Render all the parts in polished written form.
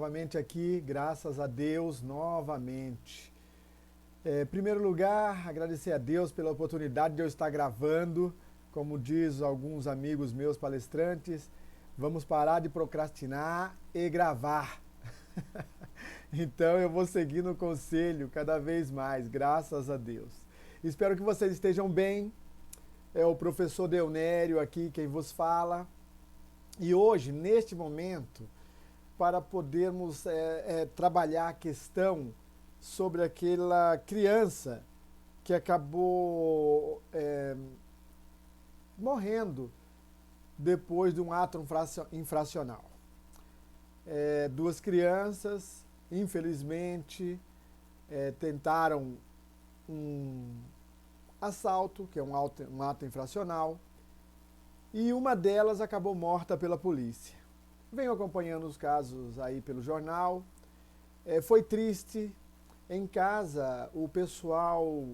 novamente aqui, graças a Deus, novamente. Em primeiro lugar, agradecer a Deus pela oportunidade de eu estar gravando. Como diz alguns amigos meus palestrantes, vamos parar de procrastinar e gravar. Então eu vou seguir no conselho cada vez mais, graças a Deus. Espero que vocês estejam bem. É o professor Deonério aqui quem vos fala. E hoje, neste momento, para podermos trabalhar a questão sobre aquela criança que acabou morrendo depois de um ato infracional. Duas crianças, infelizmente, tentaram um assalto, que é um ato infracional, e uma delas acabou morta pela polícia. Venho acompanhando os casos aí pelo jornal. Foi triste. Em casa, o pessoal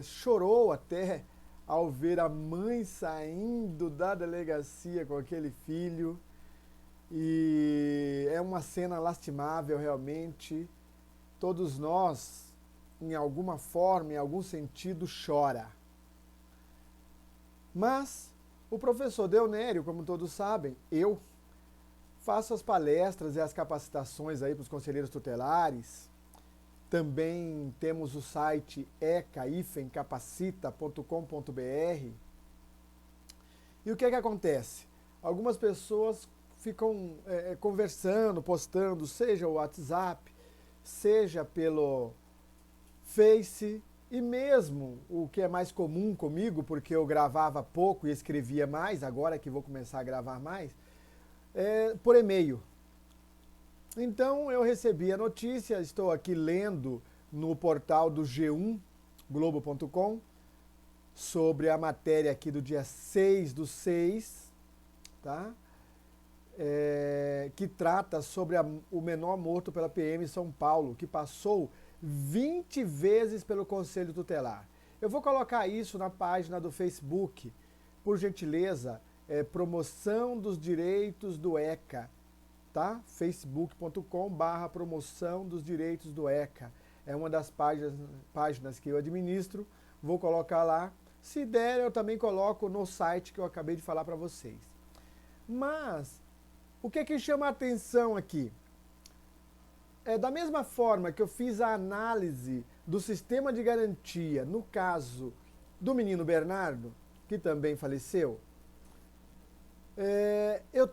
chorou até ao ver a mãe saindo da delegacia com aquele filho. E é uma cena lastimável, realmente. Todos nós, em alguma forma, em algum sentido, chora. Mas o professor Deonério, como todos sabem, eu faço as palestras e as capacitações aí para os conselheiros tutelares. Também temos o site eca-capacita.com.br. E o que acontece? Algumas pessoas ficam conversando, postando, seja o WhatsApp, seja pelo Face, e mesmo o que é mais comum comigo, porque eu gravava pouco e escrevia mais, agora que vou começar a gravar mais, por e-mail. Então eu recebi a notícia, estou aqui lendo no portal do G1, Globo.com, sobre a matéria aqui do dia 6/6, tá? Que trata sobre o menor morto pela PM em São Paulo, que passou 20 vezes pelo Conselho Tutelar. Eu vou colocar isso na página do Facebook, por gentileza, promoção dos direitos do ECA, tá? facebook.com/promoção dos direitos do ECA. É uma das páginas que eu administro, vou colocar lá. Se der, eu também coloco no site que eu acabei de falar para vocês. Mas, o que chama a atenção aqui? Da mesma forma que eu fiz a análise do sistema de garantia no caso do menino Bernardo, que também faleceu, eu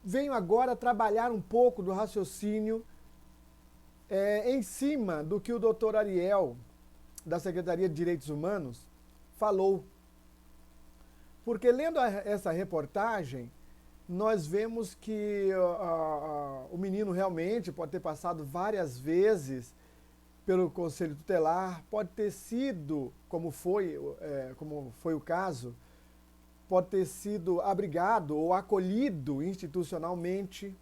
venho agora trabalhar um pouco do raciocínio em cima do que o doutor Ariel, da Secretaria de Direitos Humanos, falou. Porque lendo essa reportagem, nós vemos que o menino realmente pode ter passado várias vezes pelo Conselho Tutelar, pode ter sido, como foi o caso, pode ter sido abrigado ou acolhido institucionalmente.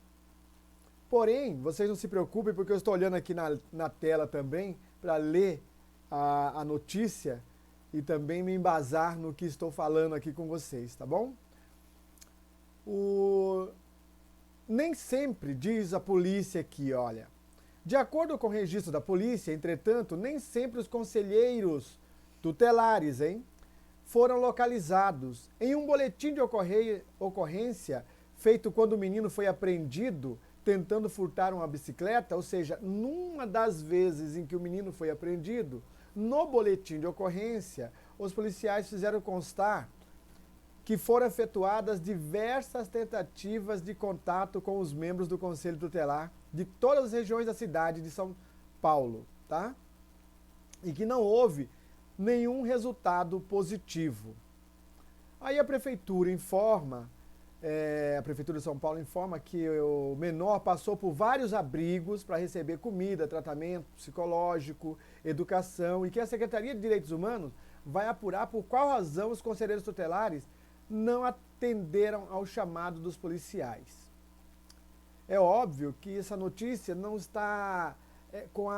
Porém, vocês não se preocupem, porque eu estou olhando aqui na tela também para ler a notícia e também me embasar no que estou falando aqui com vocês, tá bom? Nem sempre, diz a polícia aqui, olha, de acordo com o registro da polícia, entretanto, nem sempre os conselheiros tutelares, foram localizados. Em um boletim de ocorrência feito quando o menino foi apreendido tentando furtar uma bicicleta, ou seja, numa das vezes em que o menino foi apreendido, no boletim de ocorrência, os policiais fizeram constar que foram efetuadas diversas tentativas de contato com os membros do Conselho Tutelar de todas as regiões da cidade de São Paulo, tá? E que não houve nenhum resultado positivo. Aí a Prefeitura informa, a Prefeitura de São Paulo informa que o menor passou por vários abrigos para receber comida, tratamento psicológico, educação, e que a Secretaria de Direitos Humanos vai apurar por qual razão os conselheiros tutelares não atenderam ao chamado dos policiais. É óbvio que essa notícia não está com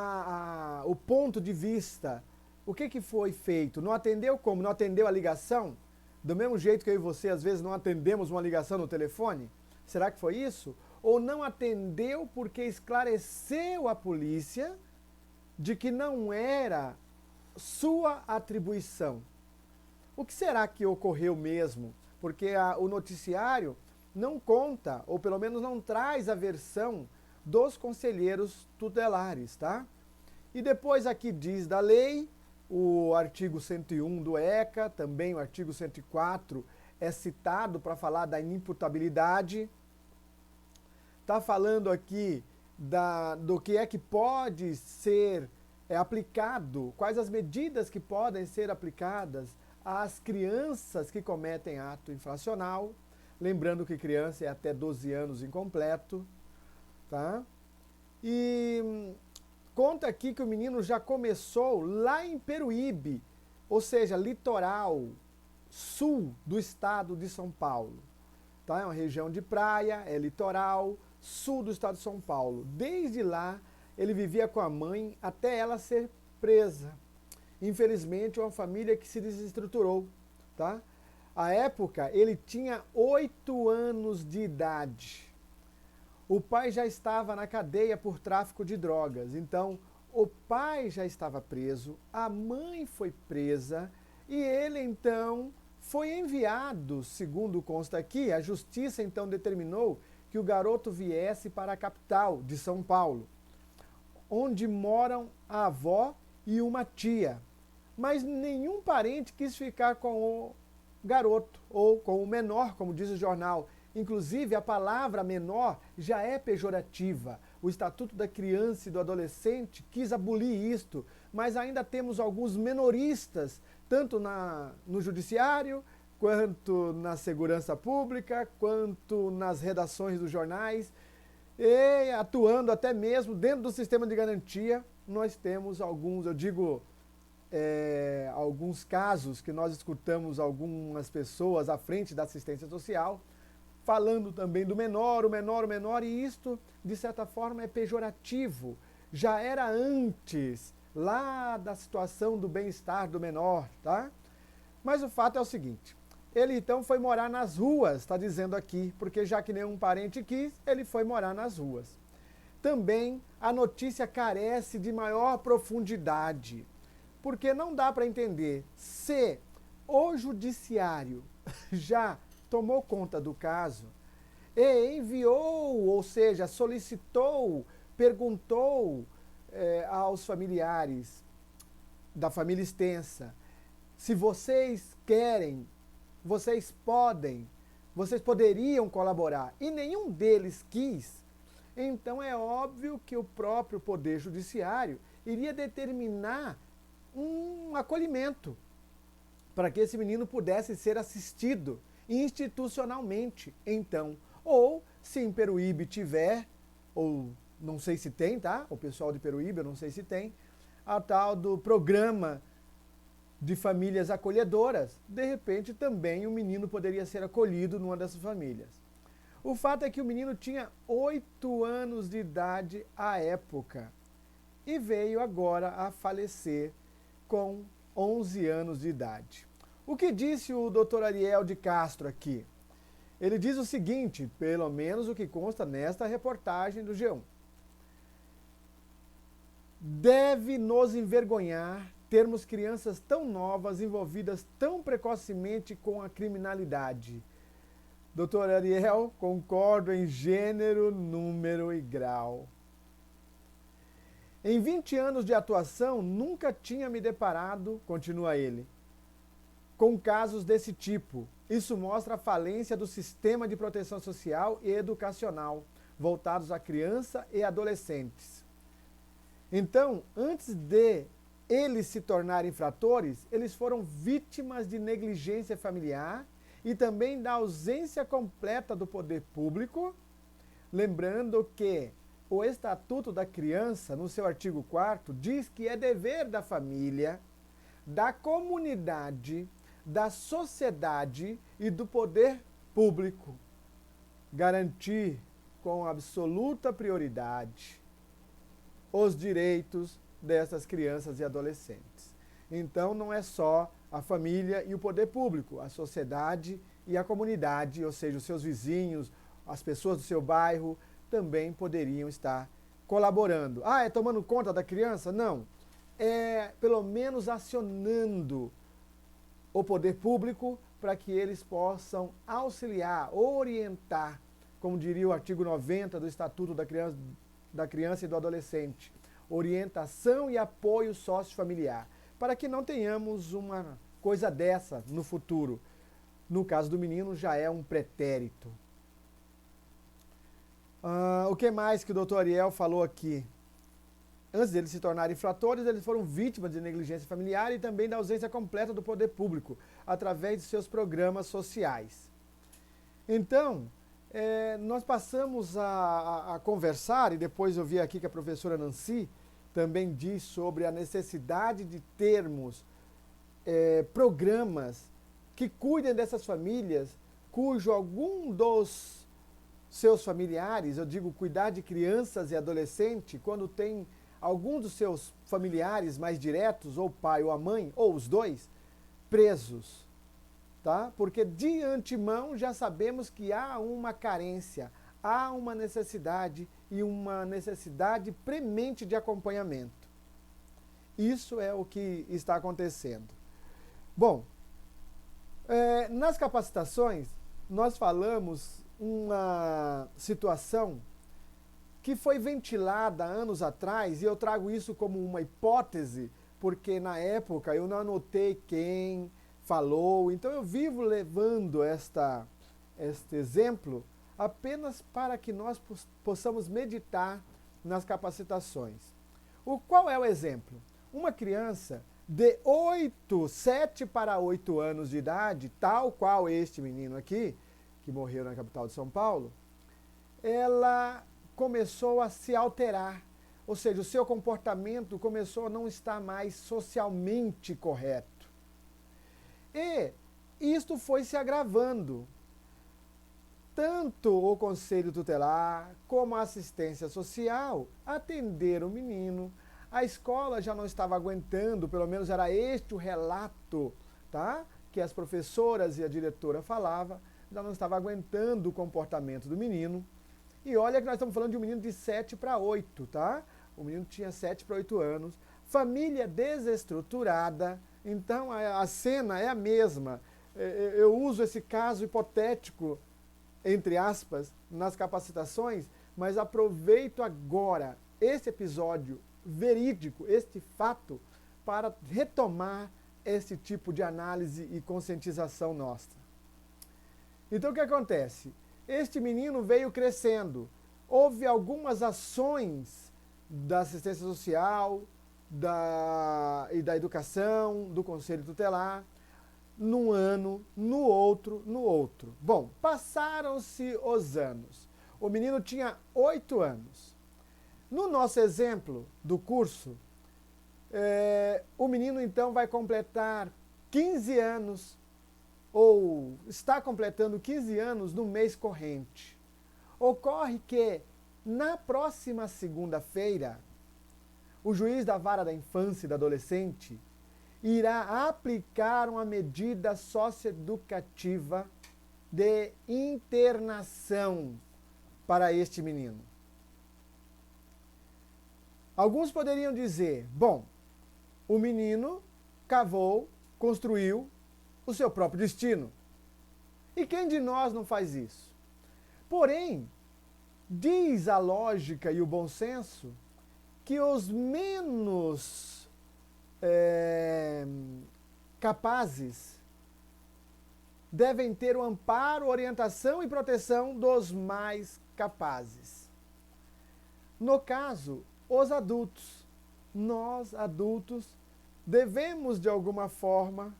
o ponto de vista. O que foi feito? Não atendeu como? Não atendeu a ligação? Do mesmo jeito que eu e você, às vezes, não atendemos uma ligação no telefone? Será que foi isso? ou não atendeu porque esclareceu à polícia de que não era sua atribuição. O que será que ocorreu mesmo? Porque o noticiário não conta, ou pelo menos não traz a versão dos conselheiros tutelares, tá? E depois aqui diz da lei, o artigo 101 do ECA, também o artigo 104 é citado para falar da inimputabilidade. Está falando aqui do que é que pode ser aplicado, quais as medidas que podem ser aplicadas às crianças que cometem ato infracional. Lembrando que criança é até 12 anos incompleto, tá? E conta aqui que o menino já começou lá em Peruíbe, ou seja, litoral sul do estado de São Paulo. Tá? É uma região de praia, é litoral, sul do estado de São Paulo. Desde lá, ele vivia com a mãe até ela ser presa. Infelizmente, é uma família que se desestruturou. Tá? À época, ele tinha 8 anos de idade. O pai já estava na cadeia por tráfico de drogas. Então, o pai já estava preso, a mãe foi presa e ele, então, foi enviado, segundo consta aqui, a justiça, então, determinou que o garoto viesse para a capital de São Paulo, onde moram a avó e uma tia. Mas nenhum parente quis ficar com o garoto, ou com o menor, como diz o jornal. Inclusive, a palavra menor já é pejorativa. O Estatuto da Criança e do Adolescente quis abolir isto, mas ainda temos alguns menoristas, tanto no judiciário, quanto na segurança pública, quanto nas redações dos jornais, e atuando até mesmo dentro do sistema de garantia. Nós temos alguns, eu digo, alguns casos que nós escutamos algumas pessoas à frente da assistência social, falando também do menor, o menor, e isto, de certa forma, é pejorativo. Já era antes, lá da situação do bem-estar do menor, tá? Mas o fato é o seguinte, ele então foi morar nas ruas, está dizendo aqui, porque já que nenhum parente quis, ele foi morar nas ruas. Também a notícia carece de maior profundidade, porque não dá para entender se o judiciário já tomou conta do caso e enviou, ou seja, solicitou, perguntou aos familiares da família extensa se vocês querem, vocês podem, vocês poderiam colaborar, e nenhum deles quis. Então é óbvio que o próprio Poder Judiciário iria determinar um acolhimento para que esse menino pudesse ser assistido institucionalmente, então. Ou, se em Peruíbe tiver, ou não sei se tem, tá? O pessoal de Peruíbe, eu não sei se tem, a tal do programa de famílias acolhedoras, de repente também o menino poderia ser acolhido numa dessas famílias. O fato é que o menino tinha 8 anos de idade à época e veio agora a falecer com 11 anos de idade. O que disse o Dr. Ariel de Castro aqui? Ele diz o seguinte, pelo menos o que consta nesta reportagem do G1. Deve nos envergonhar termos crianças tão novas envolvidas tão precocemente com a criminalidade. Dr. Ariel, concordo em gênero, número e grau. Em 20 anos de atuação, nunca tinha me deparado, continua ele, com casos desse tipo. Isso mostra a falência do sistema de proteção social e educacional, voltados a criança e adolescentes. Então, antes de eles se tornarem infratores, eles foram vítimas de negligência familiar e também da ausência completa do poder público, lembrando que o Estatuto da Criança, no seu artigo 4º, diz que é dever da família, da comunidade, da sociedade e do poder público garantir com absoluta prioridade os direitos dessas crianças e adolescentes. Então não é só a família e o poder público, a sociedade e a comunidade, ou seja, os seus vizinhos, as pessoas do seu bairro, também poderiam estar colaborando. Ah, é tomando conta da criança? Não. É pelo menos acionando o poder público para que eles possam auxiliar, orientar, como diria o artigo 90 do Estatuto da Criança e do Adolescente, orientação e apoio sociofamiliar, para que não tenhamos uma coisa dessa no futuro. No caso do menino, já é um pretérito. O que mais que o doutor Ariel falou aqui? Antes de eles se tornarem infratores, eles foram vítimas de negligência familiar e também da ausência completa do poder público, através de seus programas sociais. Então, nós passamos a conversar, e depois eu vi aqui que a professora Nancy também diz sobre a necessidade de termos programas que cuidem dessas famílias, cujo algum dos seus familiares, eu digo cuidar de crianças e adolescentes, quando tem algum dos seus familiares mais diretos, ou o pai ou a mãe, ou os dois, presos, tá? Porque de antemão já sabemos que há uma carência, há uma necessidade e uma necessidade premente de acompanhamento. Isso é o que está acontecendo. Bom, nas capacitações, nós falamos uma situação que foi ventilada anos atrás, e eu trago isso como uma hipótese, porque na época eu não anotei quem falou, então eu vivo levando este exemplo apenas para que nós possamos meditar nas capacitações. Qual é o exemplo? Uma criança de 7 para 8 anos de idade, tal qual este menino aqui, que morreu na capital de São Paulo, ela começou a se alterar, ou seja, o seu comportamento começou a não estar mais socialmente correto. E isto foi se agravando. Tanto o Conselho Tutelar como a assistência social atenderam o menino. A escola já não estava aguentando, pelo menos era este o relato, tá? Que as professoras e a diretora falavam, já não estava aguentando o comportamento do menino. E olha que nós estamos falando de um menino de 7 para 8, tá? O menino tinha 7 para 8 anos, família desestruturada, então a cena é a mesma. Eu uso esse caso hipotético, entre aspas, nas capacitações, mas aproveito agora esse episódio verídico, este fato, para retomar esse tipo de análise e conscientização nossa. Então o que acontece? Este menino veio crescendo, houve algumas ações da assistência social e da educação, do Conselho Tutelar, num ano, no outro. Bom, passaram-se os anos. O menino tinha 8 anos. No nosso exemplo do curso, o menino então vai completar 15 anos, ou está completando 15 anos no mês corrente. Ocorre que, na próxima segunda-feira, o juiz da vara da infância e da adolescente irá aplicar uma medida socioeducativa de internação para este menino. Alguns poderiam dizer, bom, o menino cavou, construiu o seu próprio destino. E quem de nós não faz isso? Porém, diz a lógica e o bom senso que os menos capazes devem ter o amparo, orientação e proteção dos mais capazes. No caso, os adultos. Nós, adultos, devemos de alguma forma,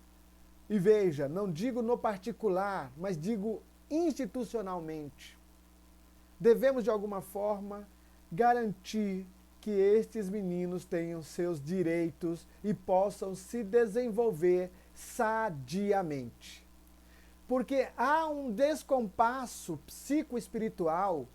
e veja, não digo no particular, mas digo institucionalmente, devemos de alguma forma garantir que estes meninos tenham seus direitos e possam se desenvolver sadiamente. Porque há um descompasso psicoespiritual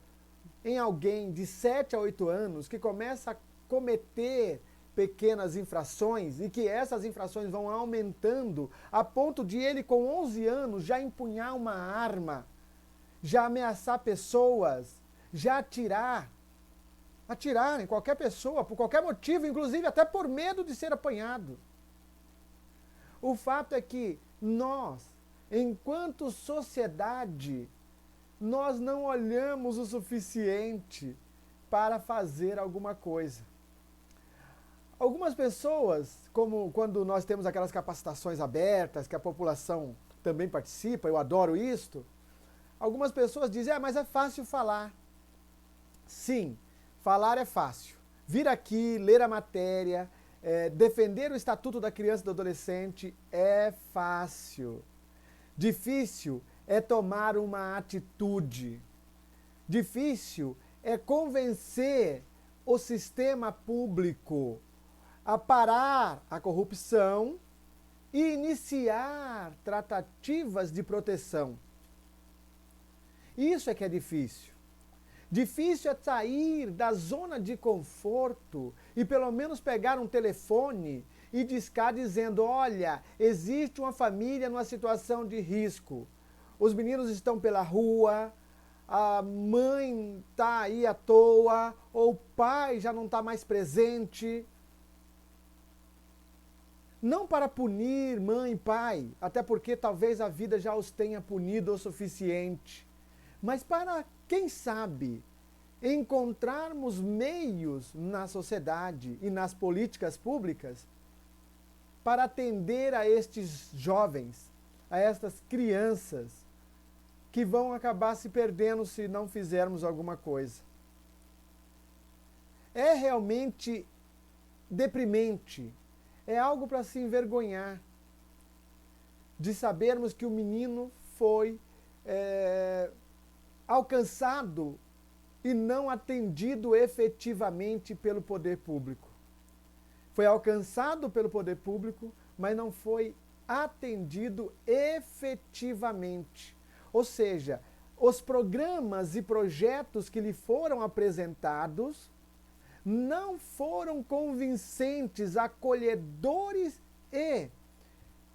em alguém de 7 a 8 anos que começa a cometer pequenas infrações e que essas infrações vão aumentando a ponto de ele com 11 anos já empunhar uma arma, já ameaçar pessoas, já atirar em qualquer pessoa, por qualquer motivo, inclusive até por medo de ser apanhado. O fato é que nós, enquanto sociedade, nós não olhamos o suficiente para fazer alguma coisa. Algumas pessoas, como quando nós temos aquelas capacitações abertas, que a população também participa, eu adoro isto, algumas pessoas dizem, mas é fácil falar. Sim, falar é fácil. Vir aqui, ler a matéria, defender o Estatuto da Criança e do Adolescente é fácil. Difícil é tomar uma atitude. Difícil é convencer o sistema público a parar a corrupção e iniciar tratativas de proteção. Isso é que é difícil. Difícil é sair da zona de conforto e pelo menos pegar um telefone e discar dizendo, olha, existe uma família numa situação de risco. Os meninos estão pela rua, a mãe está aí à toa, ou o pai já não está mais presente. Não para punir mãe e pai, até porque talvez a vida já os tenha punido o suficiente, mas para, quem sabe, encontrarmos meios na sociedade e nas políticas públicas para atender a estes jovens, a estas crianças que vão acabar se perdendo se não fizermos alguma coisa. É realmente deprimente, é algo para se envergonhar de sabermos que o menino foi alcançado e não atendido efetivamente pelo poder público. Foi alcançado pelo poder público, mas não foi atendido efetivamente. Ou seja, os programas e projetos que lhe foram apresentados não foram convincentes, acolhedores e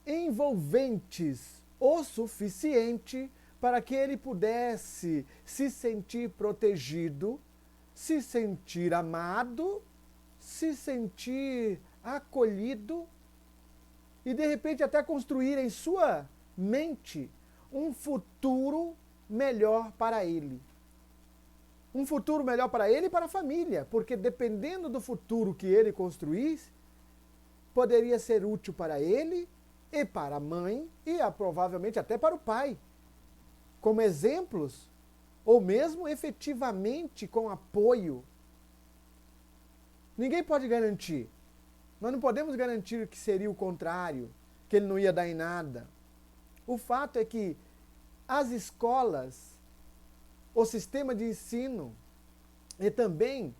envolventes o suficiente para que ele pudesse se sentir protegido, se sentir amado, se sentir acolhido e de repente até construir em sua mente um futuro melhor para ele. Um futuro melhor para ele e para a família, porque dependendo do futuro que ele construísse, poderia ser útil para ele e para a mãe e provavelmente até para o pai, como exemplos, ou mesmo efetivamente com apoio. Ninguém pode garantir. Nós não podemos garantir que seria o contrário, que ele não ia dar em nada. O fato é que as escolas, o sistema de ensino e também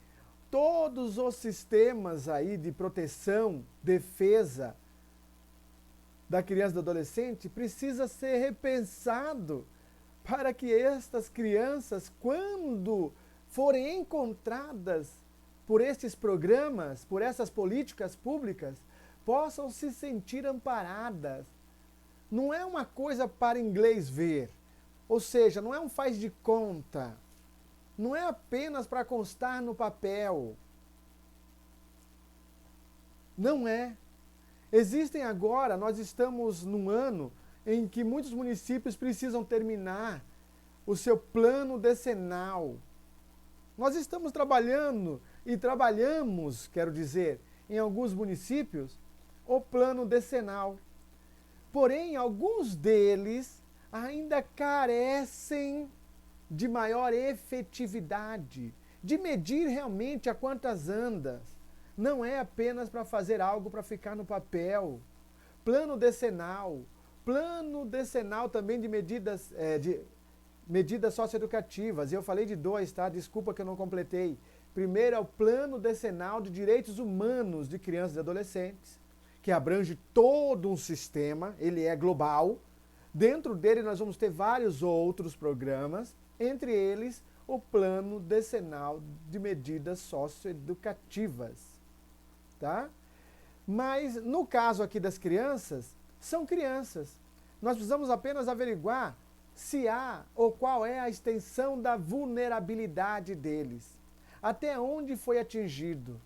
todos os sistemas aí de proteção, defesa da criança e do adolescente precisa ser repensado para que estas crianças, quando forem encontradas por estes programas, por essas políticas públicas, possam se sentir amparadas. Não é uma coisa para inglês ver, ou seja, não é um faz de conta, não é apenas para constar no papel. Não é. Existem agora, nós estamos num ano em que muitos municípios precisam terminar o seu plano decenal. Nós estamos trabalhando e trabalhamos, quero dizer, em alguns municípios, o plano decenal. Porém, alguns deles ainda carecem de maior efetividade, de medir realmente a quantas andas. Não é apenas para fazer algo para ficar no papel. Plano decenal também de medidas socioeducativas. E eu falei de 2, tá? Desculpa que eu não completei. Primeiro é o Plano Decenal de Direitos Humanos de Crianças e Adolescentes, que abrange todo um sistema, ele é global. Dentro dele nós vamos ter vários outros programas, entre eles o Plano Decenal de Medidas Socioeducativas. Tá? Mas no caso aqui das crianças, são crianças. Nós precisamos apenas averiguar se há ou qual é a extensão da vulnerabilidade deles. Até onde foi atingido?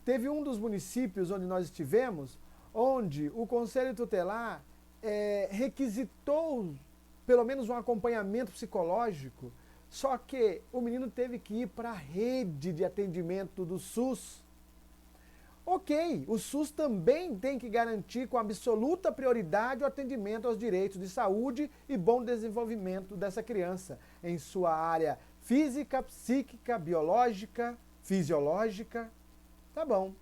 Teve um dos municípios onde nós estivemos, onde o Conselho Tutelar requisitou pelo menos um acompanhamento psicológico, só que o menino teve que ir para a rede de atendimento do SUS. Ok, o SUS também tem que garantir com absoluta prioridade o atendimento aos direitos de saúde e bom desenvolvimento dessa criança em sua área física, psíquica, biológica, fisiológica. Tá bom.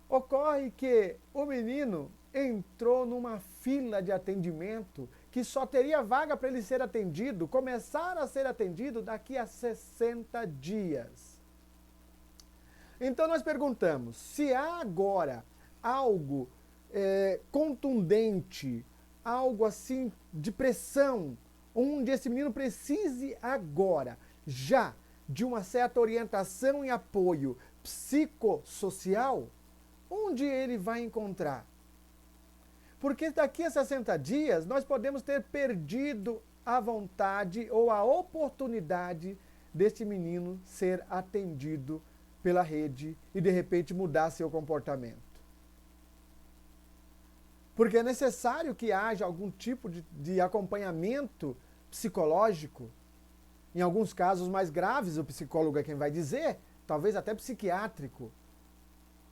Ocorre que o menino entrou numa fila de atendimento que só teria vaga para ele ser atendido, começar a ser atendido daqui a 60 dias. Então nós perguntamos, se há agora algo contundente, algo assim de pressão, onde esse menino precise agora, já, de uma certa orientação e apoio psicossocial, onde ele vai encontrar? Porque daqui a 60 dias nós podemos ter perdido a vontade ou a oportunidade deste menino ser atendido pela rede e de repente mudar seu comportamento. Porque é necessário que haja algum tipo de acompanhamento psicológico. Em alguns casos mais graves, o psicólogo é quem vai dizer, talvez até psiquiátrico.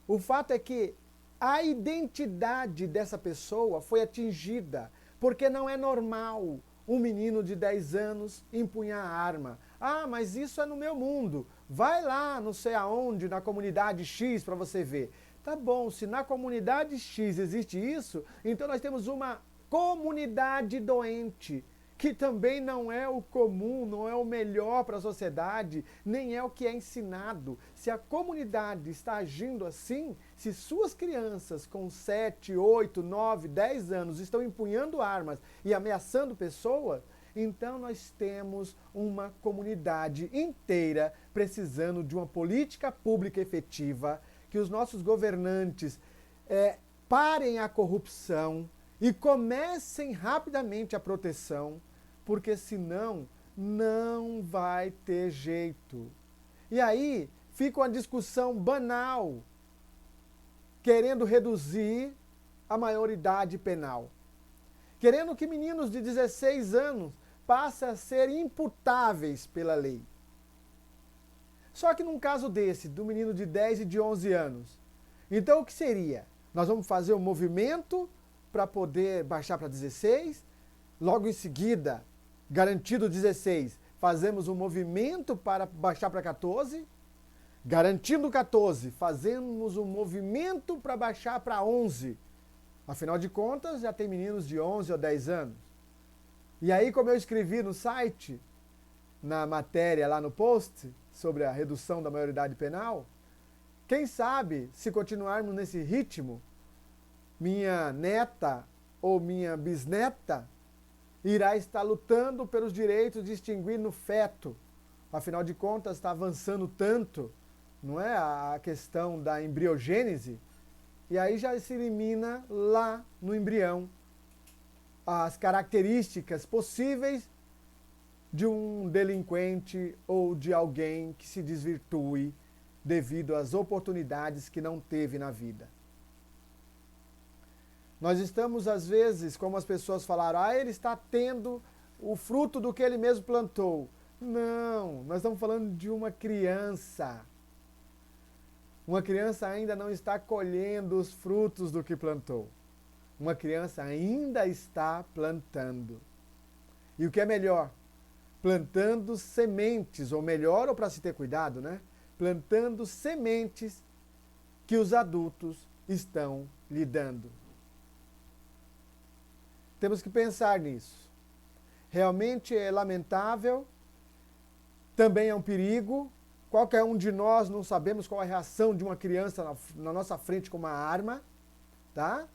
O fato é que a identidade dessa pessoa foi atingida, porque não é normal um menino de 10 anos empunhar a arma. Ah, mas isso é no meu mundo. Vai lá, não sei aonde, na comunidade X para você ver. Tá bom, se na comunidade X existe isso, então nós temos uma comunidade doente, que também não é o comum, não é o melhor para a sociedade, nem é o que é ensinado. Se a comunidade está agindo assim, se suas crianças com 7, 8, 9, 10 anos estão empunhando armas e ameaçando pessoas, então nós temos uma comunidade inteira precisando de uma política pública efetiva, que os nossos governantes parem a corrupção e comecem rapidamente a proteção, porque senão não vai ter jeito. E aí fica uma discussão banal, querendo reduzir a maioridade penal, querendo que meninos de 16 anos passem a ser imputáveis pela lei. Só que num caso desse, do menino de 10 e de 11 anos, então o que seria? Nós vamos fazer um movimento para poder baixar para 16, logo em seguida, garantido 16, fazemos um movimento para baixar para 14, garantindo 14, fazemos um movimento para baixar para 11. Afinal de contas, já tem meninos de 11 ou 10 anos. E aí, como eu escrevi no site, na matéria lá no post, sobre a redução da maioridade penal, quem sabe, se continuarmos nesse ritmo, minha neta ou minha bisneta irá estar lutando pelos direitos de extinguir no feto. Afinal de contas, está avançando tanto, não é, a questão da embriogênese, e aí já se elimina lá no embrião as características possíveis de um delinquente ou de alguém que se desvirtue devido às oportunidades que não teve na vida. Nós estamos, às vezes, como as pessoas falaram, ele está tendo o fruto do que ele mesmo plantou. Não, nós estamos falando de uma criança. Uma criança ainda não está colhendo os frutos do que plantou. Uma criança ainda está plantando. E o que é melhor? Plantando sementes, ou melhor, ou para se ter cuidado, né? Plantando sementes que os adultos estão lhe dando. Temos que pensar nisso. Realmente é lamentável, também é um perigo. Qualquer um de nós não sabemos qual é a reação de uma criança na nossa frente com uma arma, tá?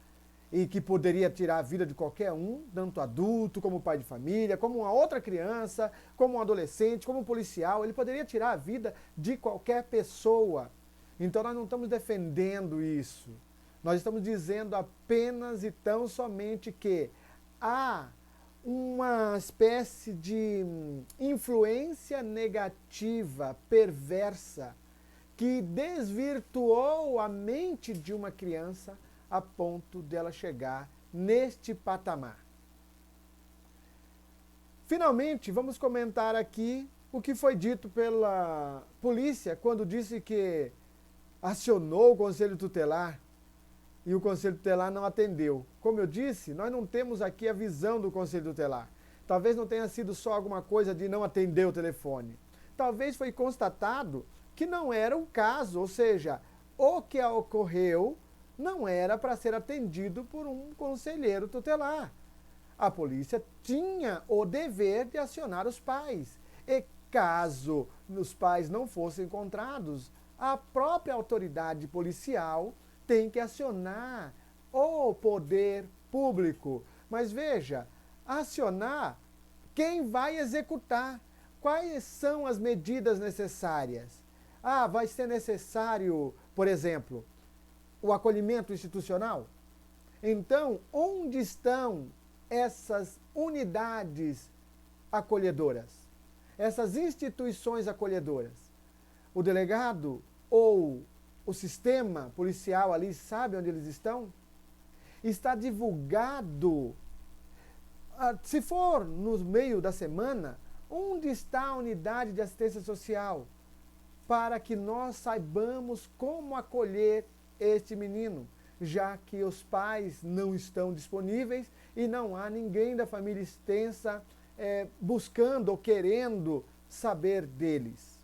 E que poderia tirar a vida de qualquer um, tanto adulto, como pai de família, como uma outra criança, como um adolescente, como um policial. Ele poderia tirar a vida de qualquer pessoa. Então nós não estamos defendendo isso. Nós estamos dizendo apenas e tão somente que há uma espécie de influência negativa, perversa, que desvirtuou a mente de uma criança a ponto dela chegar neste patamar. Finalmente, vamos comentar aqui o que foi dito pela polícia quando disse que acionou o Conselho Tutelar e o Conselho Tutelar não atendeu. Como eu disse, nós não temos aqui a visão do Conselho Tutelar. Talvez não tenha sido só alguma coisa de não atender o telefone. Talvez foi constatado que não era o caso, ou seja, o que ocorreu não era para ser atendido por um conselheiro tutelar. A polícia tinha o dever de acionar os pais. E caso os pais não fossem encontrados, a própria autoridade policial tem que acionar o poder público. Mas veja, acionar quem vai executar. Quais são as medidas necessárias? Vai ser necessário, por exemplo, o acolhimento institucional? Então, onde estão essas unidades acolhedoras? Essas instituições acolhedoras? O delegado ou o sistema policial ali sabe onde eles estão? Está divulgado. Se for no meio da semana, onde está a unidade de assistência social? Para que nós saibamos como acolher este menino, já que os pais não estão disponíveis e não há ninguém da família extensa buscando ou querendo saber deles.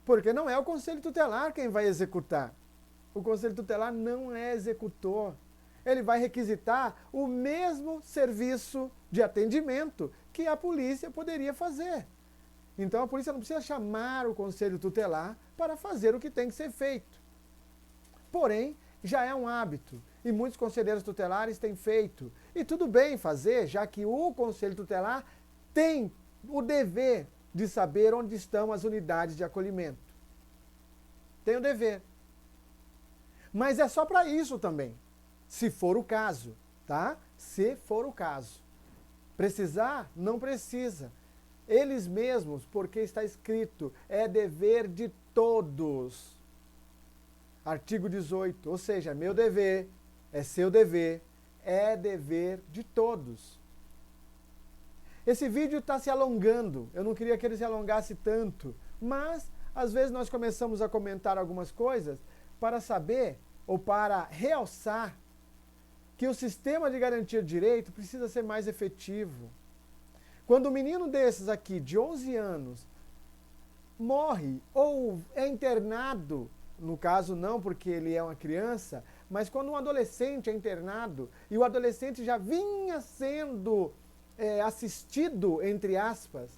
Porque não é o Conselho Tutelar quem vai executar. O Conselho Tutelar não é executor. Ele vai requisitar o mesmo serviço de atendimento que a polícia poderia fazer. Então a polícia não precisa chamar o Conselho Tutelar para fazer o que tem que ser feito. Porém, já é um hábito e muitos conselheiros tutelares têm feito. E tudo bem fazer, já que o Conselho Tutelar tem o dever de saber onde estão as unidades de acolhimento. Tem o dever. Mas é só para isso também, se for o caso, tá? Se for o caso. Precisar? Não precisa. Eles mesmos, porque está escrito, é dever de todos. Artigo 18, ou seja, meu dever, é seu dever, é dever de todos. Esse vídeo está se alongando, eu não queria que ele se alongasse tanto, mas às vezes nós começamos a comentar algumas coisas para saber ou para realçar que o sistema de garantia de direito precisa ser mais efetivo. Quando um menino desses aqui, de 11 anos, morre ou é internado, no caso não porque ele é uma criança, mas quando um adolescente é internado e o adolescente já vinha sendo assistido, entre aspas,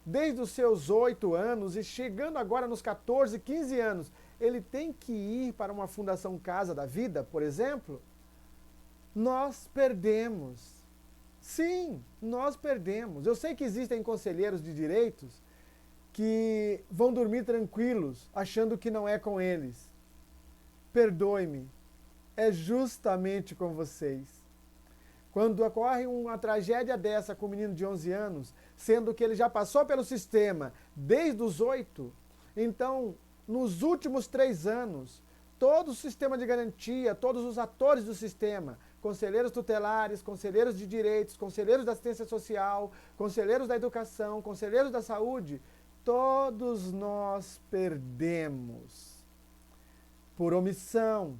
desde os seus 8 anos e chegando agora nos 14, 15 anos, ele tem que ir para uma Fundação Casa da Vida, por exemplo, nós perdemos. Sim, nós perdemos. Eu sei que existem conselheiros de direitos que vão dormir tranquilos, achando que não é com eles. Perdoe-me, é justamente com vocês. Quando ocorre uma tragédia dessa com um menino de 11 anos, sendo que ele já passou pelo sistema desde os 8, então, nos últimos 3 anos, todo o sistema de garantia, todos os atores do sistema, conselheiros tutelares, conselheiros de direitos, conselheiros da assistência social, conselheiros da educação, conselheiros da saúde, todos nós perdemos por omissão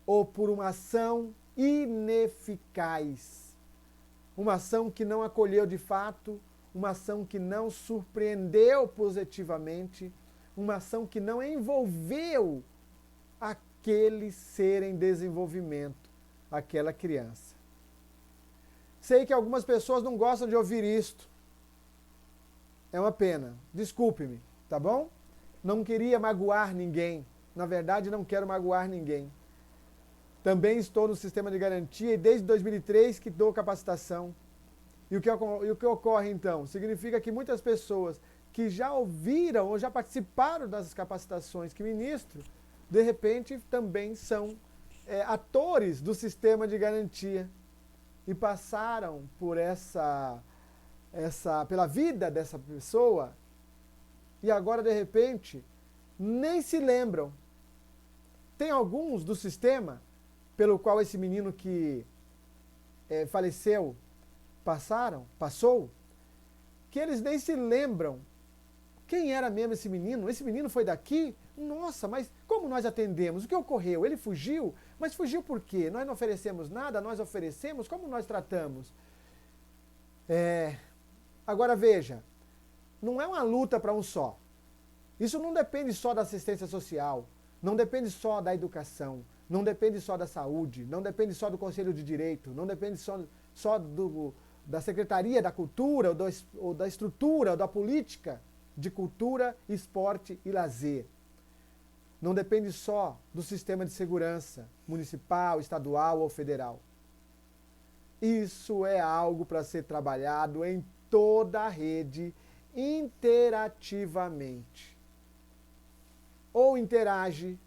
ou por uma ação ineficaz. Uma ação que não acolheu de fato, uma ação que não surpreendeu positivamente, uma ação que não envolveu aquele ser em desenvolvimento, aquela criança. Sei que algumas pessoas não gostam de ouvir isto. É uma pena. Desculpe-me, tá bom? Não queria magoar ninguém. Na verdade, não quero magoar ninguém. Também estou no sistema de garantia e desde 2003 que dou capacitação. E o que ocorre então? Significa que muitas pessoas que já ouviram ou já participaram das capacitações que ministro, de repente também são atores do sistema de garantia. e passaram por pela vida dessa pessoa e agora de repente nem se lembram. Tem alguns do sistema pelo qual esse menino que faleceu passou, que eles nem se lembram quem era mesmo esse menino. Esse menino foi daqui? Nossa, mas como nós atendemos? O que ocorreu? Ele fugiu? Mas fugiu por quê? Nós não oferecemos nada, nós oferecemos? Como nós tratamos? Agora veja, não é uma luta para um só. Isso não depende só da assistência social, não depende só da educação, não depende só da saúde, não depende só do Conselho de Direito, não depende só da Secretaria da Cultura, ou da estrutura, ou da política de cultura, esporte e lazer. Não depende só do sistema de segurança municipal, estadual ou federal. Isso é algo para ser trabalhado em toda a rede interativamente. Ou interage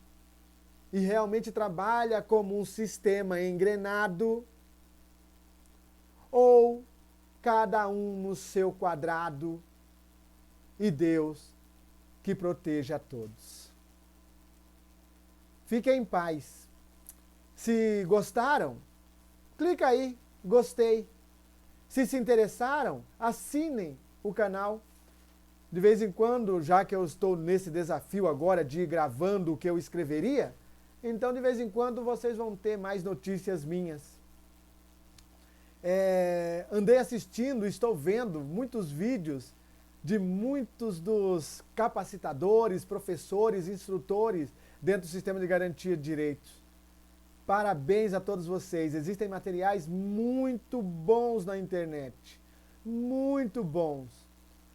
e realmente trabalha como um sistema engrenado, ou cada um no seu quadrado e Deus que proteja a todos. Fiquem em paz. Se gostaram, clica aí, gostei. Se se interessaram, assinem o canal. De vez em quando, já que eu estou nesse desafio agora de ir gravando o que eu escreveria, então de vez em quando vocês vão ter mais notícias minhas. Andei assistindo, estou vendo muitos vídeos de muitos dos capacitadores, professores, instrutores dentro do sistema de garantia de direitos. Parabéns a todos vocês. Existem materiais muito bons na internet. Muito bons.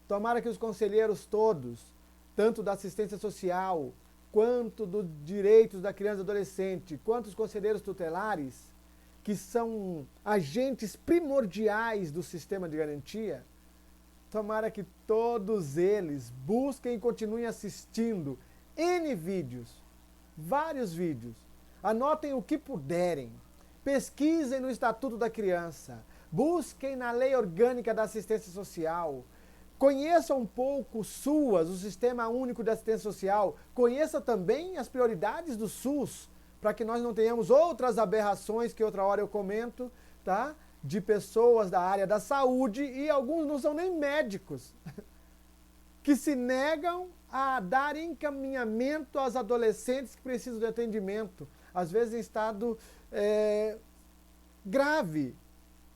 Tomara que os conselheiros todos, tanto da assistência social, quanto dos direitos da criança e do adolescente, quanto os conselheiros tutelares, que são agentes primordiais do sistema de garantia, tomara que todos eles busquem e continuem assistindo N vídeos, vários vídeos. Anotem o que puderem, pesquisem no Estatuto da Criança, busquem na Lei Orgânica da Assistência Social, conheçam um pouco o SUAS, o Sistema Único de Assistência Social, conheça também as prioridades do SUS, para que nós não tenhamos outras aberrações que outra hora eu comento, tá? De pessoas da área da saúde, e alguns não são nem médicos, que se negam a dar encaminhamento aos adolescentes que precisam de atendimento, às vezes em estado grave,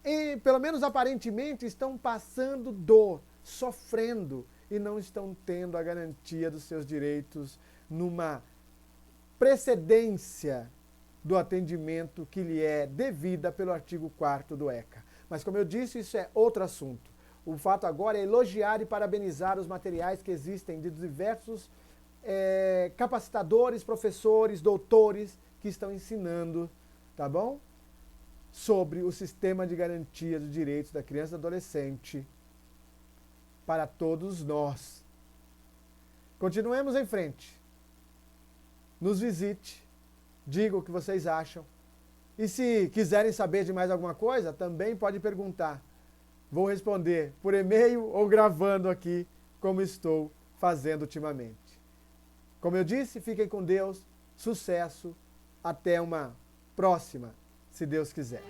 e pelo menos aparentemente estão passando dor, sofrendo, e não estão tendo a garantia dos seus direitos numa precedência do atendimento que lhe é devida pelo artigo 4º do ECA. Mas, como eu disse, isso é outro assunto. O fato agora é elogiar e parabenizar os materiais que existem de diversos capacitadores, professores, doutores que estão ensinando, tá bom? Sobre o sistema de garantia dos direitos da criança e do adolescente para todos nós. Continuemos em frente. Nos visite, diga o que vocês acham. E se quiserem saber de mais alguma coisa, também pode perguntar. Vou responder por e-mail ou gravando aqui, como estou fazendo ultimamente. Como eu disse, fiquem com Deus, sucesso, até uma próxima, se Deus quiser.